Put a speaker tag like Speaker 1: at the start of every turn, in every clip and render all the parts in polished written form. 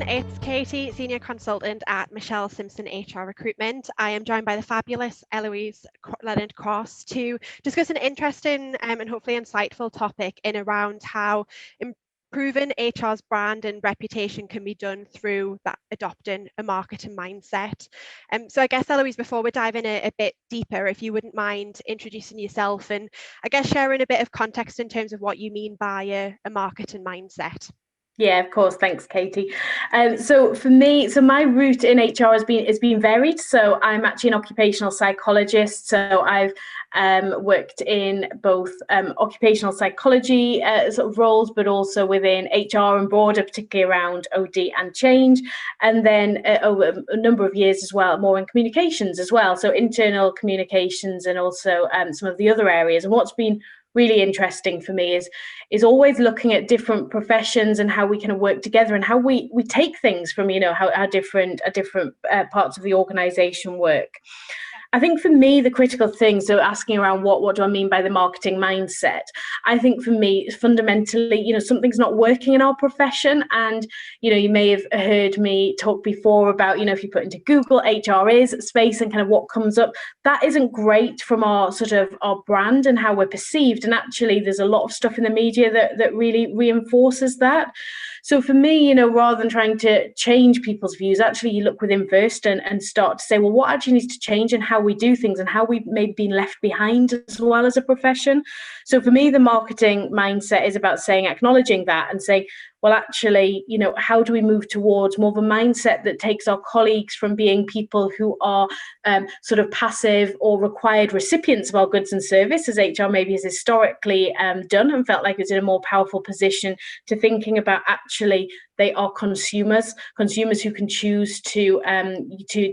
Speaker 1: it's Katie, Senior Consultant at Michelle Simpson HR Recruitment. I am joined by the fabulous Elouise Leonard-Cross to discuss an interesting and hopefully insightful topic in around how improving HR's brand and reputation can be done through that adopting a marketing mindset. So I guess, Elouise, before we dive in a bit deeper, if you wouldn't mind introducing yourself and I guess sharing a bit of context in terms of what you mean by a marketing mindset.
Speaker 2: Yeah, of course. Thanks, Katie. So for me, my route in HR has been varied. So I'm actually an occupational psychologist. So I've worked in both occupational psychology sort of roles, but also within HR and broader, particularly around OD and change. And then over a number of years as well, more in communications as well. So internal communications and also some of the other areas. And what's been really interesting for me is always looking at different professions and how we kind of work together and how we take things from, how different parts of the organization work. I think for me, the critical thing, so asking around what do I mean by the marketing mindset? I think for me, fundamentally, something's not working in our profession. And, you may have heard me talk before about, if you put into Google HR is space and kind of what comes up, that isn't great from our sort of our brand and how we're perceived. And actually, there's a lot of stuff in the media that really reinforces that. So for me, rather than trying to change people's views, actually you look within first and start to say, well, what actually needs to change and how we do things and how we've maybe been left behind as well as a profession. So for me, the marketing mindset is about acknowledging that and saying, well, actually, how do we move towards more of a mindset that takes our colleagues from being people who are sort of passive or required recipients of our goods and service, as HR maybe has historically done and felt like it's in a more powerful position, to thinking about actually they are consumers who can choose to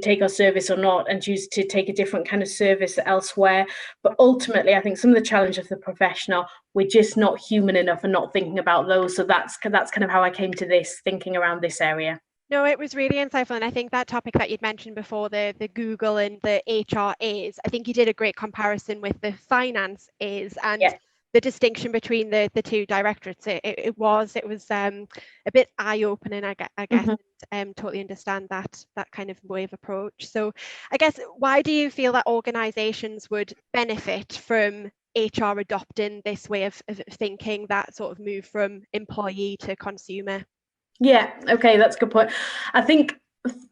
Speaker 2: take our service or not and choose to take a different kind of service elsewhere. But ultimately, I think some of the challenge of the profession are we're just not human enough and not thinking about those. So that's kind of how I came to this, thinking around this area.
Speaker 1: No, it was really insightful. And I think that topic that you'd mentioned before, the Google and the HR is, I think you did a great comparison with the finance is and the distinction between the two directorates. It was a bit eye-opening, I guess,
Speaker 2: Mm-hmm.
Speaker 1: and totally understand that kind of way of approach. So I guess, why do you feel that organizations would benefit from HR adopting this way of thinking, that sort of move from employee to consumer?
Speaker 2: Yeah, okay, that's a good point. I think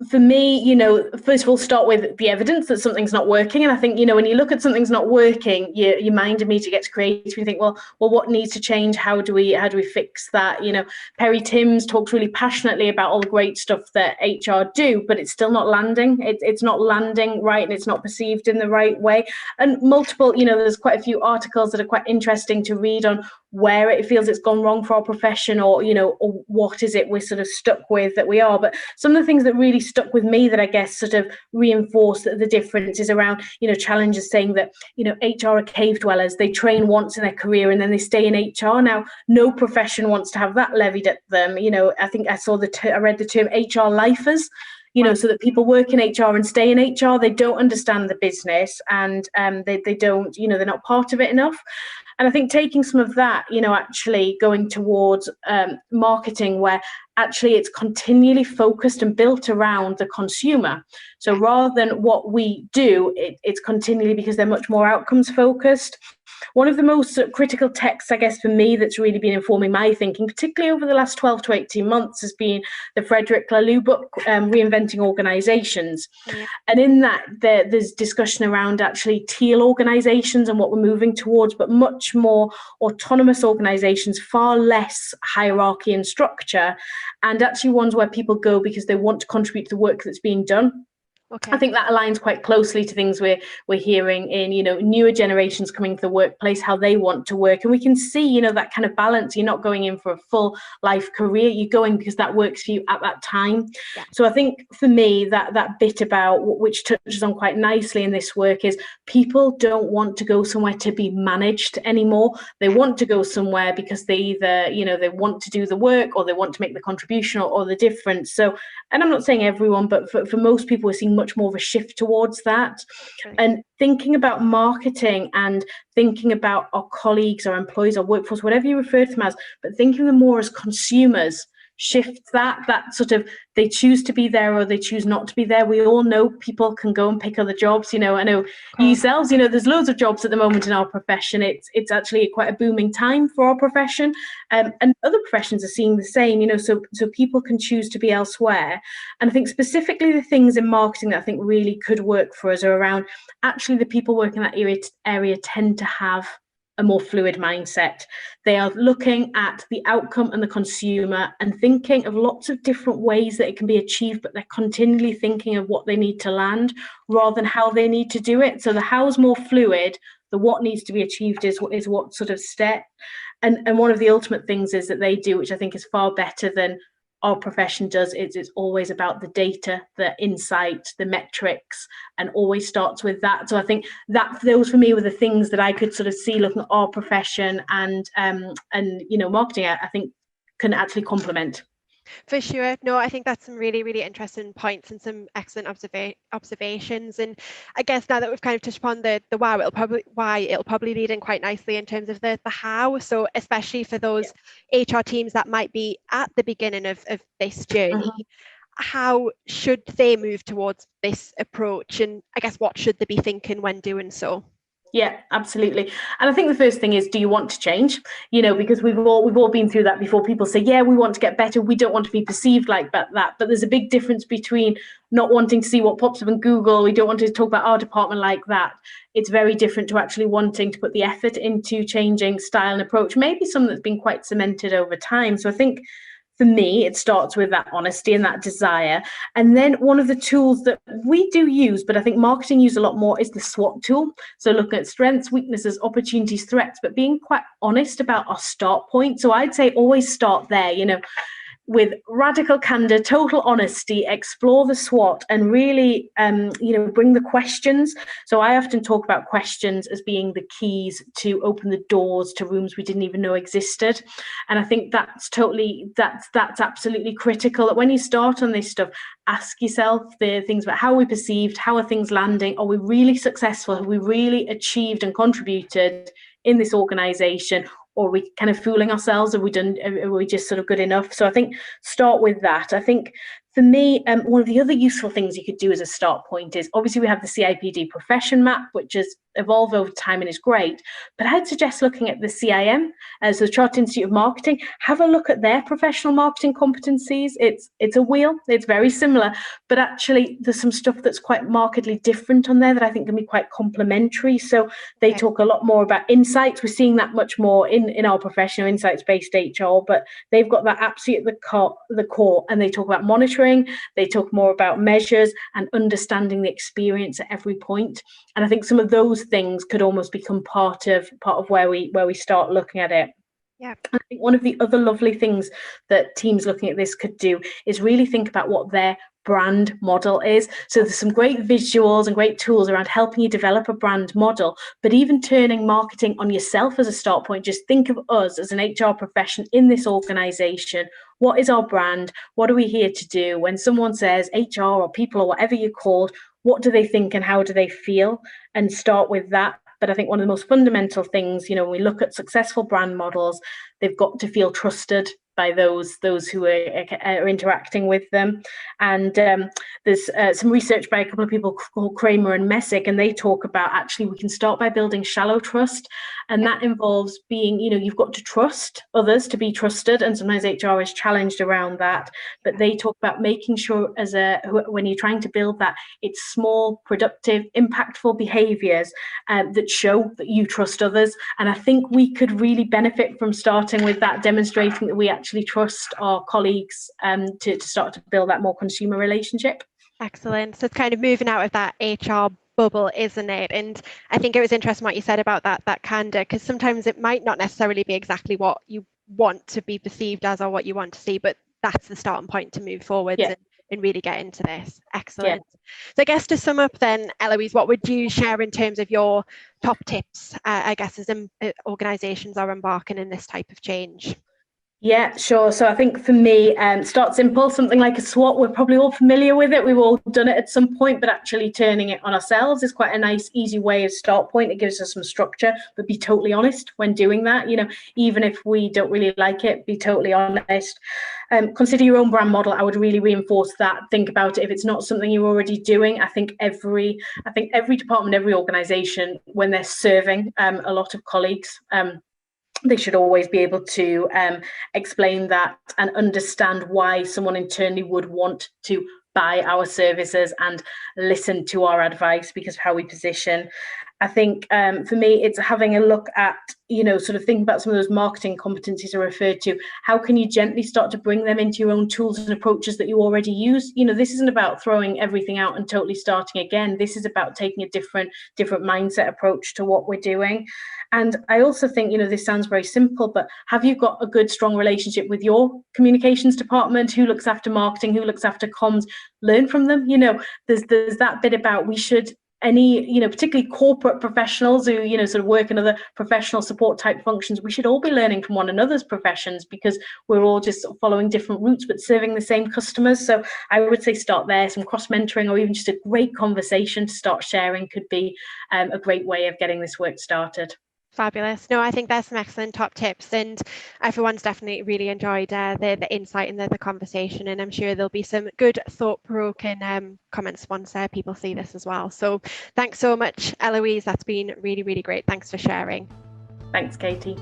Speaker 2: for me, first of all, start with the evidence that something's not working. And I think, when you look at something's not working, your mind immediately gets creative. You think, well, what needs to change? How do we fix that? Perry Timms talks really passionately about all the great stuff that HR do, but it's still not landing. It's not landing right, and it's not perceived in the right way. And multiple, there's quite a few articles that are quite interesting to read on where it feels it's gone wrong for our profession, or or what is it we're sort of stuck with that we are. But some of the things that really stuck with me that I guess sort of reinforce the difference is around challenges saying that HR are cave dwellers. They train once in their career and then they stay in HR. Now, no wow. profession wants to have that levied at them. I think I read the term HR lifers. So that people work in HR and stay in HR, they don't understand the business and they don't, they're not part of it enough. And I think taking some of that, actually going towards marketing where actually it's continually focused and built around the consumer. So rather than what we do, it's continually because they're much more outcomes focused. One of the most critical texts, I guess, for me that's really been informing my thinking, particularly over the last 12 to 18 months, has been the Frederick Laloux book, Reinventing Organizations. Yeah. And in that, there's discussion around actually teal organizations and what we're moving towards, but much more autonomous organizations, far less hierarchy and structure, and actually ones where people go because they want to contribute to the work that's being done. Okay. I think that aligns quite closely to things we're hearing in, newer generations coming to the workplace, how they want to work. And we can see, that kind of balance. You're not going in for a full life career. You're going because that works for you at that time. Yeah. So I think for me, that bit about which touches on quite nicely in this work is people don't want to go somewhere to be managed anymore. They want to go somewhere because they either, they want to do the work or they want to make the contribution or the difference. So, and I'm not saying everyone, but for most people, we're seeing much more of a shift towards that. Okay. And thinking about marketing and thinking about our colleagues, our employees, our workforce, whatever you refer to them as, but thinking of them more as consumers shifts that sort of, they choose to be there or they choose not to be there. We all know people can go and pick other jobs. I know yourselves, there's loads of jobs at the moment in our profession. It's actually quite a booming time for our profession, and other professions are seeing the same, so people can choose to be elsewhere. And I think specifically the things in marketing that I think really could work for us are around, actually the people working in that area tend to have a more fluid mindset. They are looking at the outcome and the consumer and thinking of lots of different ways that it can be achieved, but they're continually thinking of what they need to land rather than how they need to do it. So the how's more fluid, the what needs to be achieved is what sort of step. And one of the ultimate things is that they do, which I think is far better than our profession does, it's always about the data, the insight, the metrics, and always starts with that. So I think that those for me were the things that I could sort of see looking at our profession, and marketing, I think can actually complement.
Speaker 1: For sure. No, I think that's some really, really interesting points and some excellent observations. And I guess now that we've kind of touched upon the why, it'll probably lead in quite nicely in terms of the how. So especially for those HR teams that might be at the beginning of this journey, how should they move towards this approach? And I guess what should they be thinking when doing so?
Speaker 2: Yeah, absolutely. And I think the first thing is, do you want to change? Because we've all been through that before. People say, yeah, we want to get better. We don't want to be perceived like that. But there's a big difference between not wanting to see what pops up in Google. We don't want to talk about our department like that. It's very different to actually wanting to put the effort into changing style and approach, maybe something that's been quite cemented over time. So I think for me, it starts with that honesty and that desire. And then one of the tools that we do use, but I think marketing use a lot more, is the SWOT tool. So looking at strengths, weaknesses, opportunities, threats, but being quite honest about our start point. So I'd say always start there, with radical candor, total honesty, explore the SWOT, and really, bring the questions. So I often talk about questions as being the keys to open the doors to rooms we didn't even know existed. And I think that's absolutely critical, that when you start on this stuff, ask yourself the things about how we perceived, how are things landing, are we really successful, have we really achieved and contributed in this organization? Or are we kind of fooling ourselves? Are we just sort of good enough? So I think start with that. I think for me, one of the other useful things you could do as a start point is, obviously we have the CIPD profession map, which has evolved over time and is great. But I'd suggest looking at the CIM, so the Chartered Institute of Marketing. Have a look at their professional marketing competencies. It's a wheel. It's very similar, but actually there's some stuff that's quite markedly different on there that I think can be quite complementary. So they talk a lot more about insights. We're seeing that much more in our profession, insights-based HR, but they've got that absolutely at the core, and they talk about monitoring. They talk more about measures and understanding the experience at every point. And I think some of those things could almost become part of where we start looking at it.
Speaker 1: Yeah.
Speaker 2: I think one of the other lovely things that teams looking at this could do is really think about what their brand model is. So there's some great visuals and great tools around helping you develop a brand model, but even turning marketing on yourself as a start point. Just think of us as an HR profession in this organization. What is our brand? What are we here to do? When someone says HR or people or whatever you're called, what do they think and how do they feel? And start with that. But I think one of the most fundamental things, when we look at successful brand models, they've got to feel trusted by those who are interacting with them. And there's some research by a couple of people called Kramer and Messick, and they talk about, actually we can start by building shallow trust, and that involves being, you've got to trust others to be trusted, and sometimes HR is challenged around that. But they talk about making sure when you're trying to build that, it's small, productive, impactful behaviours that show that you trust others. And I think we could really benefit from starting with that, demonstrating that we actually trust our colleagues to start to build that more consumer relationship.
Speaker 1: Excellent. So it's kind of moving out of that HR bubble, isn't it? And I think it was interesting what you said about that candor, because sometimes it might not necessarily be exactly what you want to be perceived as or what you want to see, but that's the starting point to move forwards and really get into this. Excellent. Yeah. So I guess to sum up then, Elouise, what would you share in terms of your top tips, I guess, as organisations are embarking in this type of change?
Speaker 2: Yeah, sure. So I think for me, start simple, something like a SWOT. We're probably all familiar with it. We've all done it at some point, but actually turning it on ourselves is quite a nice, easy way of start point. It gives us some structure, but be totally honest when doing that. Even if we don't really like it, be totally honest. Consider your own brand model. I would really reinforce that. Think about it. If it's not something you're already doing, I think every department, every organization, when they're serving a lot of colleagues, they should always be able to explain that and understand why someone internally would want to buy our services and listen to our advice because of how we position. I think for me, it's having a look at, sort of think about some of those marketing competencies I referred to. How can you gently start to bring them into your own tools and approaches that you already use? This isn't about throwing everything out and totally starting again. This is about taking a different mindset approach to what we're doing. And I also think, this sounds very simple, but have you got a good, strong relationship with your communications department? Who looks after marketing? Who looks after comms? Learn from them. There's that bit about we should, particularly corporate professionals who, sort of work in other professional support type functions, we should all be learning from one another's professions because we're all just sort of following different routes but serving the same customers. So I would say start there. Some cross mentoring or even just a great conversation to start sharing could be a great way of getting this work started.
Speaker 1: Fabulous. No, I think there's some excellent top tips, and everyone's definitely really enjoyed the insight and the conversation, and I'm sure there'll be some good thought-provoking comments once people see this as well. So thanks so much, Elouise. That's been really, really great. Thanks for sharing.
Speaker 2: Thanks, Katie.